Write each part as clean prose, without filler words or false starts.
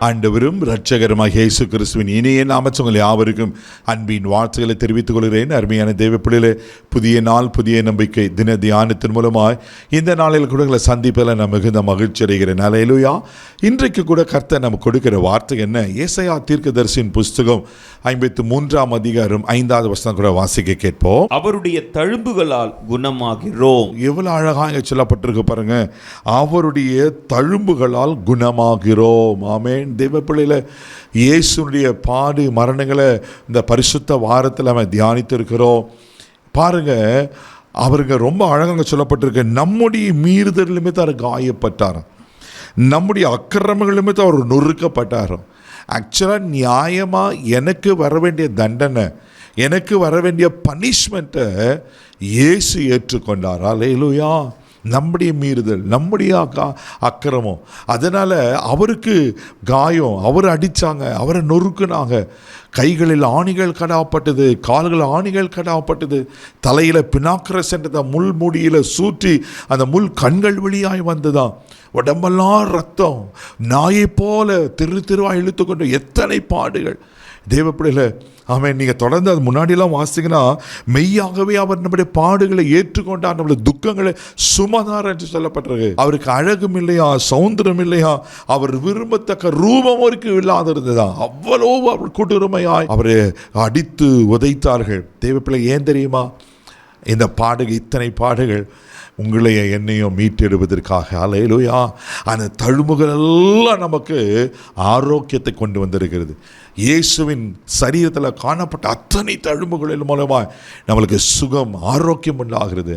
ஆண்டவரும் இரட்சகருமாகிய இயேசு கிறிஸ்துவின் இனிய நாமத்தில் உங்கள் யாவருக்கும் அன்பின் வாழ்த்துக்களை தெரிவித்துக் கொள்கிறேன். அருமையான தேவ பிள்ளைகளே, புதிய நாள், புதிய நம்பிக்கை தின தியானத்தின் மூலமாய் இந்த நாளில் கூட உங்களை சந்திப்பதில் நான் மிகுந்த மகிழ்ச்சி அடைகிறேன். அல்லேலூயா. இன்றைக்கு கூட கர்த்தர் நமக்கு கொடுக்கிற வார்த்தை என்ன? ஏசாயா தீர்க்கதரிசியின் புஸ்தகம் 53ஆம் அதிகாரம் 5வது வசனம் கூட வாசிக்க கேட்போம். அவருடைய தழும்புகளால் குணமாகிறோம். எவ்வளவு அழகாக சொல்லப்பட்டிருக்கு பாருங்க. அவருடைய தழும்புகளால் குணமாகிறோம். ஆமென். தேவ பிள்ளையில இயேசுனுடைய பாடு மரணங்களை இந்த பரிசுத்த வாரத்தில் நம்ம தியானித்து இருக்கிறோம். பாருங்க, அவருக்கு ரொம்ப அழகாக சொல்லப்பட்டிருக்கு. நம்முடைய மீறுதல் நிமித்தம் அவர் காயப்பட்டார், நம்முடைய அக்கிரமங்கள் நிமித்தம் அவர் நொறுக்கப்பட்டார். ஆக்சுவலாக நியாயமாக எனக்கு வர வேண்டிய தண்டனை, எனக்கு வர வேண்டிய பனிஷ்மெண்ட்டை இயேசு ஏற்றுக்கொண்டார். அல்லேலூயா. நம்முடைய மீறுதல், நம்முடைய அக்கிரமம், அதனால் அவருக்கு காயம், அவரை அடித்தாங்க, அவரை நொறுக்குனாங்க. கைகளில் ஆணிகள் கடாப்பட்டது, கால்கள் ஆணிகள் கடாப்பட்டது, தலையில் பினாக்கரஸ் என்ற முள் முடியில் சூற்றி அந்த முள் கண்கள் வழியாய் வந்ததான். உடம்பெல்லாம் ரத்தம், நாயை போல திருவாய் இழுத்து கொண்டு எத்தனை பாடுகள். தேவப்பிள்ளையில அவன் நீங்கள் தொடர்ந்து அது முன்னாடியெல்லாம் வாசிங்கன்னா, மெய்யாகவே அவர் நம்முடைய பாடுகளை ஏற்றுக்கொண்டார், நம்மளுடைய துக்கங்களை சுமந்தார் என்று சொல்லப்பட்டிருக்கு. அவருக்கு அழகும் இல்லையா, சௌந்தரம் இல்லையா, அவர் விரும்பத்தக்க ரூபம் அவருக்கு இல்லாத இருந்ததா. அவ்வளோ அவர் கொடூரமையாய் அவரை அடித்து உதைத்தார்கள். தேவப்பிள்ளை, ஏன் தெரியுமா? இந்த பாடுகள், இத்தனை பாடுகள் உங்களைய என்னையும் மீட்டெடுவதற்காக. அல்லேலூயா. அந்த தழும்புகள் எல்லாம் நமக்கு ஆரோக்கியத்தை கொண்டு வந்திருக்கிறது. இயேசுவின் சரீரத்தில் காணப்பட்ட அத்தனை தழும்புகளின் மூலமாக நம்மளுக்கு சுகம், ஆரோக்கியம் உண்டாகிறது.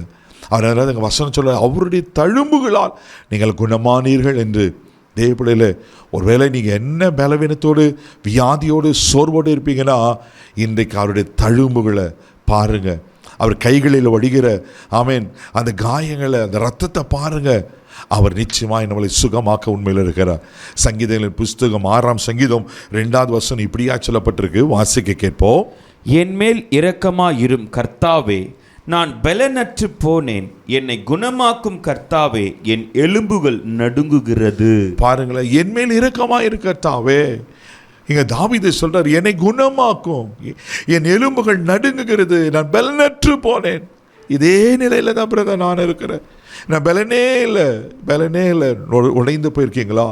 அதனால் எங்கள் வசனம் சொல்ல, அவருடைய தழும்புகளால் நீங்கள் குணமானீர்கள் என்று. தேவப்பிள்ளையில் ஒருவேளை நீங்கள் என்ன பலவீனத்தோடு, வியாதியோடு, சோர்வோடு இருப்பீங்கன்னா, இன்றைக்கு அவருடைய தழும்புகளை பாருங்கள். அவர் கைகளில் வடிகிற ஆமேன் அந்த காயங்களை, அந்த ரத்தத்தை பாருங்க. அவர் நிச்சயமாய் நம்மளை சுகமாக்க உண்மையில் இருக்கிறார். சங்கீதங்களின் புஸ்தகம் 6ஆம் சங்கீதம் 2வது வசனம் இப்படியா சொல்லப்பட்டிருக்கு, வாசிக்க கேட்போம். என் மேல் இரக்கமாயிரும் கர்த்தாவே, நான் பலனற்று போனேன், என்னை குணமாக்கும் கர்த்தாவே, என் எலும்புகள் நடுங்குகிறது. பாருங்களேன், என் மேல் இரக்கமாயிரு கர்த்தாவே. இங்கே தாவீது சொல்றார், என்னை குணமாக்கும், என் எலும்புகள் நடுங்குகிறது, நான் பலனற்று போனேன். இதே நிலையில் தான் பிரதர் நான் இருக்கிறேன். நான் பலனே இல்லை. உடைந்து போயிருக்கீங்களா?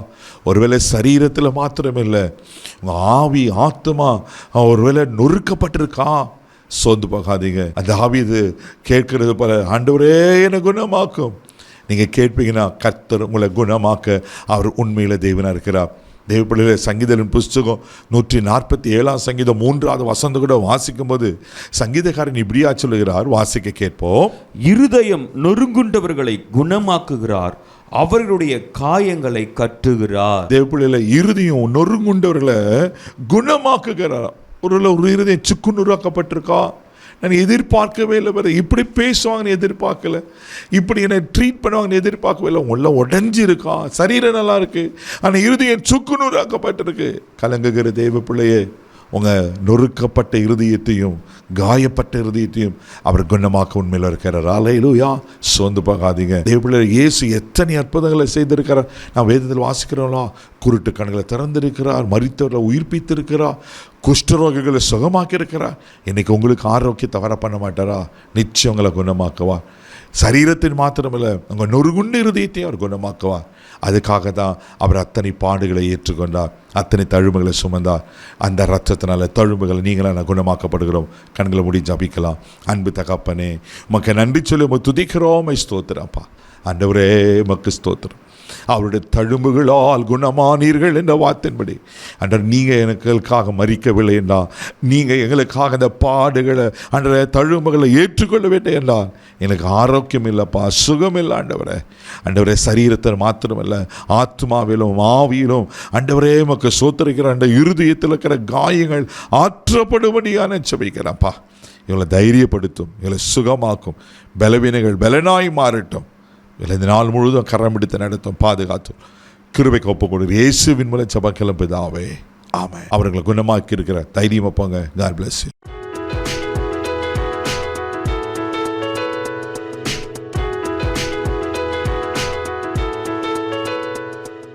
ஒருவேளை சரீரத்தில் மாத்திரம் இல்லை, உங்கள் ஆவி, ஆத்மா ஒருவேளை நொறுக்கப்பட்டிருக்கா? சோர்ந்து போகாதீங்க. அந்த தாவீது கேட்கறது போல, ஆண்டவரே என்னை குணமாக்கும். நீங்கள் கேட்பீங்கன்னா கர்த்தர் உங்களை குணமாக்க அவர் உண்மையில் தேவனாக இருக்கிறார். தேவப்பிள்ளையில சங்கீதத்தின் புஸ்தகம் 147ஆம் சங்கீதம் 3வது வசனம் கூட வாசிக்கும் போது சங்கீதக்காரன் இப்படியா சொல்லுகிறார், வாசிக்க கேட்போம். இருதயம் நொறுங்குண்டவர்களை குணமாக்குகிறார், அவர்களுடைய காயங்களை கட்டுகிறார். தேவப்பிள்ளையில இருதயம் நொறுங்குண்டவர்களை குணமாக்குகிறார். ஒரு இருதயம் சுக்குநூறாக்கப்பட்டிருக்கா? நான் எதிர்பார்க்கவே இல்லை. இப்படி பேசுவாங்கன்னு எதிர்பார்க்கல, இப்படி என்னை ட்ரீட் பண்ணுவாங்கன்னு எதிர்பார்க்கவே இல்லை. உள்ள உடஞ்சி இருக்கா, சரீரம் நல்லா இருக்கு, ஆனால் இருதயம் சுக்குநூறாக்கப்பட்டிருக்கு. கலங்குகிற தேவ பிள்ளையே, உங்கள் நொறுக்கப்பட்ட இருதயத்தையும் காயப்பட்ட இருதயத்தையும் அவர் குணமாக்க உண்மையில் இருக்கிறார். அல்லேலூயா. சோர்ந்து போகாதீங்க. தேவப்பிள்ளை, இயேசு எத்தனை அற்புதங்களை செய்திருக்கிறார். நான் வேதத்தில் வாசிக்கிறோம்ல, குருட்டு கண்களை திறந்திருக்கிறார், மரித்தவர்களை உயிர்ப்பித்திருக்கிறார், குஷ்டரோகிகளை சுகமாக்கி இருக்கிறார். இன்னைக்கு உங்களுக்கு ஆரோக்கியத்தை வர பண்ண மாட்டாரா? நிச்சயம் உங்களை குணமாக்குவா. சரீரத்தின் மாத்திரமில்லை, உங்கள் நொறுகுண்டு இருதயத்தையும் அவர் குணமாக்குவார். அதுக்காக தான் அவர் அத்தனை பாடுகளை ஏற்றுக்கொண்டார், அத்தனை தழும்புகளை சுமந்தார். அந்த ரத்தத்தினால தழும்புகளை நீங்களாக குணமாக்கப்படுகிறோம். கண்களை மூடி ஜபிக்கலாம். அன்பு தகப்பனே, உமக்கு நன்றி சொல்லி உமக்கு துதிக்கிறோம். ஸ்தோத்திரப்பா. ஆண்டவரே, உமக்கு ஸ்தோத்திரம். அவருடைய தழும்புகளால் குணமானீர்கள் என்ற வார்த்தையின்படி அன்றர் நீங்கள் எனக்காக மறிக்கவில்லை என்றால், நீங்கள் எங்களுக்காக அந்த பாடுகளை, அன்ற தழும்புகளை ஏற்றுக்கொள்ள வேண்டும் என்றால், எனக்கு ஆரோக்கியம் இல்லைப்பா, சுகம் இல்லை ஆண்டவரே. சரீரத்தில் மாத்திரமல்ல, ஆத்மாவிலும் ஆவியிலும் ஆண்டவரே உமக்கு சோத்தரிக்கிற அந்த இருதயத்தில் இருக்கிற காயங்கள் ஆற்றப்படும்படியான ஜெபிக்கிறேன்ப்பா. இவங்களை தைரியப்படுத்தும், இவங்களை சுகமாக்கும், பலவீனங்கள் பலனாய் மாறட்டும். இந்த நாள் முழுவதும் கரம் பிடித்து நடத்தும், பாதுகாத்தும், கிருபைக்கு ஒப்பு கொடு. இயேசுவின் மூலம் ஜெபம் பிதாவே, ஆமென். அவர்களை குணமாக்கி இருக்கிற தைரியம் வைப்பாங்க. God bless you.